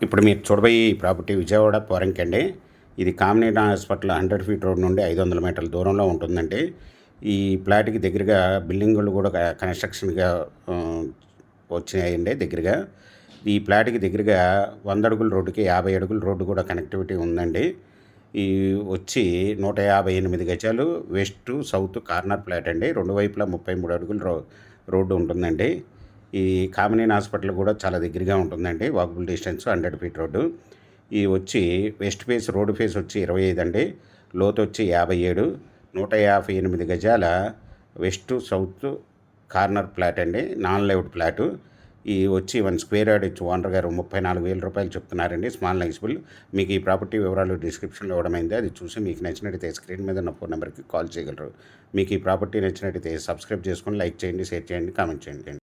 ఇప్పుడు మీరు చూడబోయే ఈ ప్రాపర్టీ విజయవాడ పోరంకి అండి. ఇది కామినేని హాస్పిటల్ 100 ఫీట్ రోడ్ నుండి 500 మీటర్ల దూరంలో ఉంటుందండి. ఈ ప్లాట్‌కి దగ్గరగా బిల్డింగులు కూడా కన్‌స్ట్రక్షన్‌గా వచ్చినాయండి దగ్గరగా. ఈ ప్లాట్‌కి దగ్గరగా 100 అడుగుల రోడ్డుకి 50 అడుగుల రోడ్డు కూడా కనెక్టివిటీ ఉందండి. ఈ వచ్చి 158 గజాలు వెస్ట్, సౌత్ కార్నర్ ప్లాట్ అండి. రెండు వైపులా 33 అడుగుల రోడ్డు ఉంటుందండి. ఈ కామినేని హాస్పిటల్ కూడా చాలా దగ్గరగా ఉంటుందండి. Walkable distance 100 feet road. ఈ వచ్చి వెస్ట్ ఫేస్ రోడ్ ఫేస్ వచ్చి 25 అండి. లోతు వచ్చి 57, 158 గజాల వెస్ట్, సౌత్ కార్నర్ ప్లాట్ అండి. Non layout plot. ఈ వచ్చి 1 స్క్వేర్ యార్డ్ ఇచ్చి ఓనర్ గారు 34,000 రూపాయలు చెప్తున్నారండి. స్మాల్ నెగిసిబుల్. మీకు ఈ ప్రాపర్టీ వివరాలు డిస్క్రిప్షన్లో ఇవ్వడమైంది. అది చూసి మీకు నచ్చినట్టయితే స్క్రీన్ మీద ఉన్న ఫోన్ నెంబర్కి కాల్ చేయగలరు. మీకు ఈ ప్రాపర్టీ నచ్చినట్టయితే సబ్స్క్రైబ్ చేసుకొని లైక్ చేయండి, షేర్ చేయండి, కామెంట్ చేయండి.